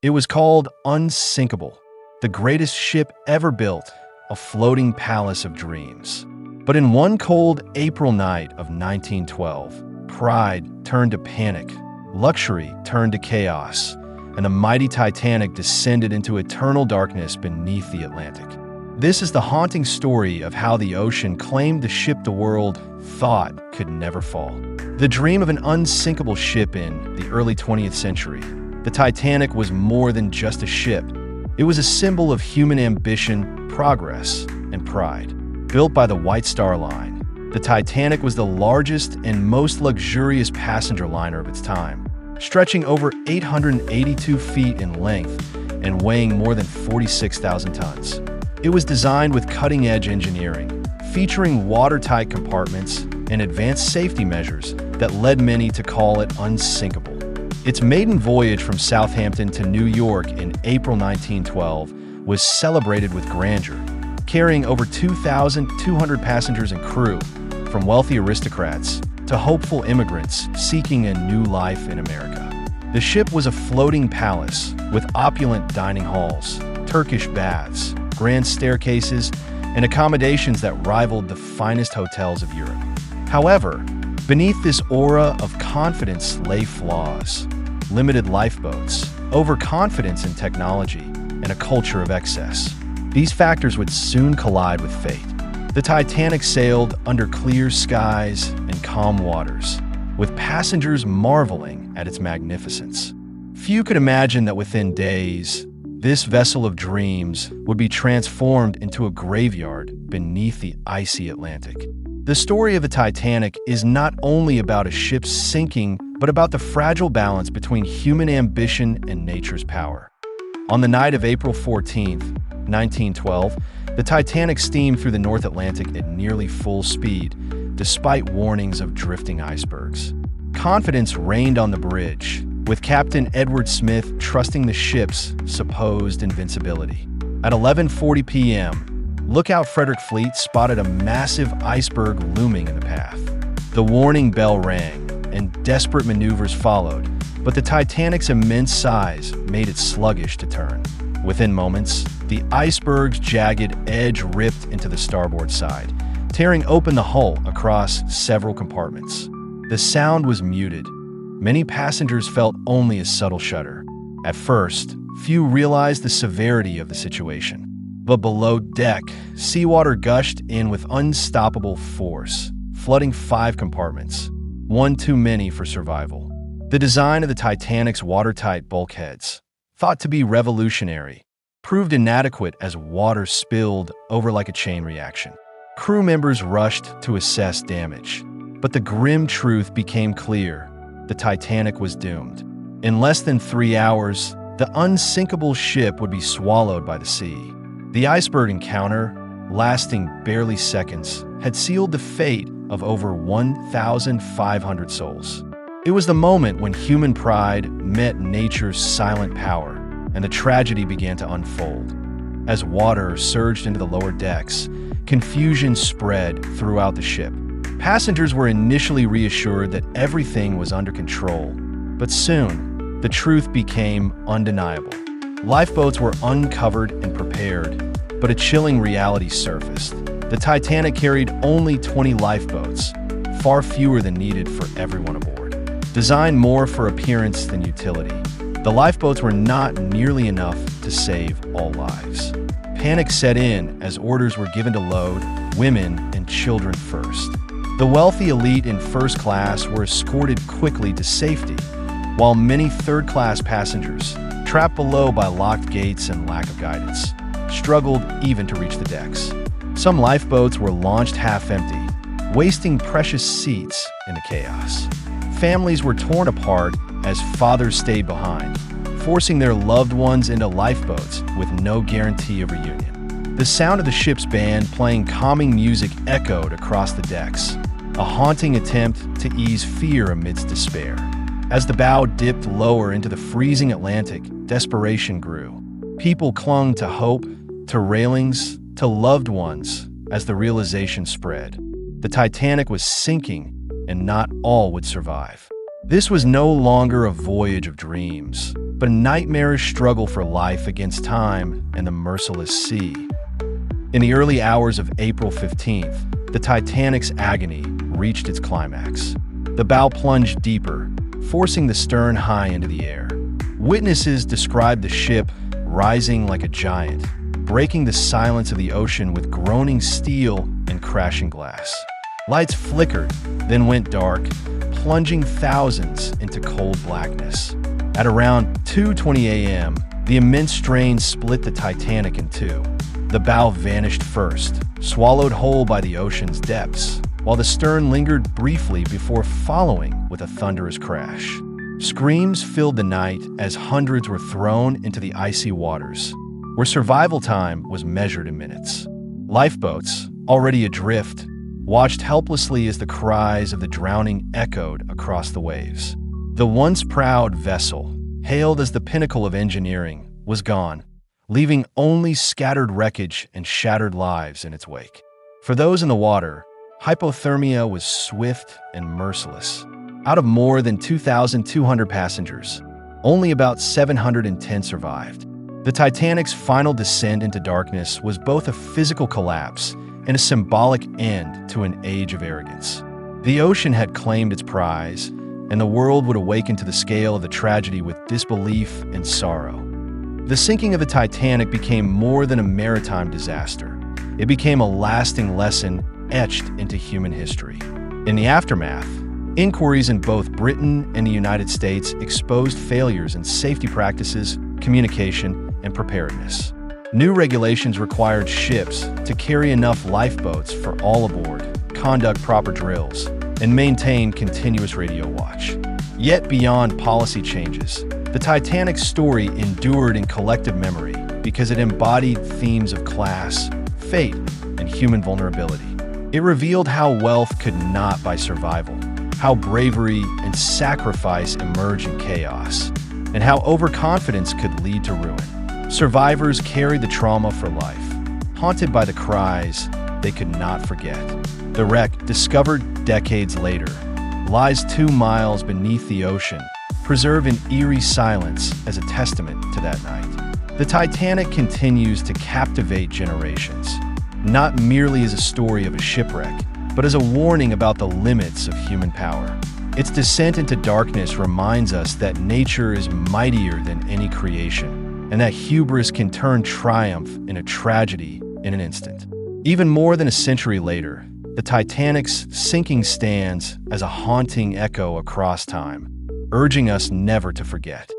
It was called Unsinkable, the greatest ship ever built, a floating palace of dreams. But in one cold April night of 1912, pride turned to panic, luxury turned to chaos, and the mighty Titanic descended into eternal darkness beneath the Atlantic. This is the haunting story of how the ocean claimed the ship the world thought could never fall. The dream of an unsinkable ship in the early 20th century, the Titanic was more than just a ship. It was a symbol of human ambition, progress, and pride. Built by the White Star Line, the Titanic was the largest and most luxurious passenger liner of its time, stretching over 882 feet in length and weighing more than 46,000 tons. It was designed with cutting-edge engineering, featuring watertight compartments and advanced safety measures that led many to call it unsinkable. Its maiden voyage from Southampton to New York in April 1912 was celebrated with grandeur, carrying over 2,200 passengers and crew, from wealthy aristocrats to hopeful immigrants seeking a new life in America. The ship was a floating palace with opulent dining halls, Turkish baths, grand staircases, and accommodations that rivaled the finest hotels of Europe. However, beneath this aura of confidence lay flaws: limited lifeboats, overconfidence in technology, and a culture of excess. These factors would soon collide with fate. The Titanic sailed under clear skies and calm waters, with passengers marveling at its magnificence. Few could imagine that within days, this vessel of dreams would be transformed into a graveyard beneath the icy Atlantic. The story of the Titanic is not only about a ship sinking, but about the fragile balance between human ambition and nature's power. On the night of April 14th, 1912, the Titanic steamed through the North Atlantic at nearly full speed, despite warnings of drifting icebergs. Confidence reigned on the bridge, with Captain Edward Smith trusting the ship's supposed invincibility. At 11:40 p.m., Lookout Frederick Fleet spotted a massive iceberg looming in the path. The warning bell rang, and desperate maneuvers followed, but the Titanic's immense size made it sluggish to turn. Within moments, the iceberg's jagged edge ripped into the starboard side, tearing open the hull across several compartments. The sound was muted. Many passengers felt only a subtle shudder. At first, few realized the severity of the situation. But below deck, seawater gushed in with unstoppable force, flooding 5 compartments, one too many for survival. The design of the Titanic's watertight bulkheads, thought to be revolutionary, proved inadequate as water spilled over like a chain reaction. Crew members rushed to assess damage, but the grim truth became clear: the Titanic was doomed. In less than 3 hours, the unsinkable ship would be swallowed by the sea. The iceberg encounter, lasting barely seconds, had sealed the fate of over 1,500 souls. It was the moment when human pride met nature's silent power, and the tragedy began to unfold. As water surged into the lower decks, confusion spread throughout the ship. Passengers were initially reassured that everything was under control, but soon, the truth became undeniable. Lifeboats were uncovered and prepared, but a chilling reality surfaced. The Titanic carried only 20 lifeboats, far fewer than needed for everyone aboard. Designed more for appearance than utility, the lifeboats were not nearly enough to save all lives. Panic set in as orders were given to load women and children first. The wealthy elite in first class were escorted quickly to safety, while many third-class passengers, trapped below by locked gates and lack of guidance, struggled even to reach the decks. Some lifeboats were launched half-empty, wasting precious seats in the chaos. Families were torn apart as fathers stayed behind, forcing their loved ones into lifeboats with no guarantee of reunion. The sound of the ship's band playing calming music echoed across the decks, a haunting attempt to ease fear amidst despair. As the bow dipped lower into the freezing Atlantic, desperation grew. People clung to hope, to railings, to loved ones as the realization spread. The Titanic was sinking, and not all would survive. This was no longer a voyage of dreams, but a nightmarish struggle for life against time and the merciless sea. In the early hours of April 15th, the Titanic's agony reached its climax. The bow plunged deeper, forcing the stern high into the air. Witnesses described the ship rising like a giant, breaking the silence of the ocean with groaning steel and crashing glass. Lights flickered, then went dark, plunging thousands into cold blackness. At around 2:20 a.m., the immense strain split the Titanic in two. The bow vanished first, swallowed whole by the ocean's depths, while the stern lingered briefly before following with a thunderous crash. Screams filled the night as hundreds were thrown into the icy waters, where survival time was measured in minutes. Lifeboats, already adrift, watched helplessly as the cries of the drowning echoed across the waves. The once proud vessel, hailed as the pinnacle of engineering, was gone, leaving only scattered wreckage and shattered lives in its wake. For those in the water, hypothermia was swift and merciless. Out of more than 2,200 passengers, only about 710 survived. The Titanic's final descent into darkness was both a physical collapse and a symbolic end to an age of arrogance. The ocean had claimed its prize, and the world would awaken to the scale of the tragedy with disbelief and sorrow. The sinking of the Titanic became more than a maritime disaster. It became a lasting lesson etched into human history. In the aftermath, inquiries in both Britain and the United States exposed failures in safety practices, communication, and preparedness. New regulations required ships to carry enough lifeboats for all aboard, conduct proper drills, and maintain continuous radio watch. Yet beyond policy changes, the Titanic's story endured in collective memory because it embodied themes of class, fate, and human vulnerability. It revealed how wealth could not buy survival, how bravery and sacrifice emerge in chaos, and how overconfidence could lead to ruin. Survivors carried the trauma for life, haunted by the cries they could not forget. The wreck, discovered decades later, lies 2 miles beneath the ocean, preserved in eerie silence as a testament to that night. The Titanic continues to captivate generations, not merely as a story of a shipwreck, but as a warning about the limits of human power. Its descent into darkness reminds us that nature is mightier than any creation, and that hubris can turn triumph into tragedy in an instant. Even more than a century later, the Titanic's sinking stands as a haunting echo across time, urging us never to forget.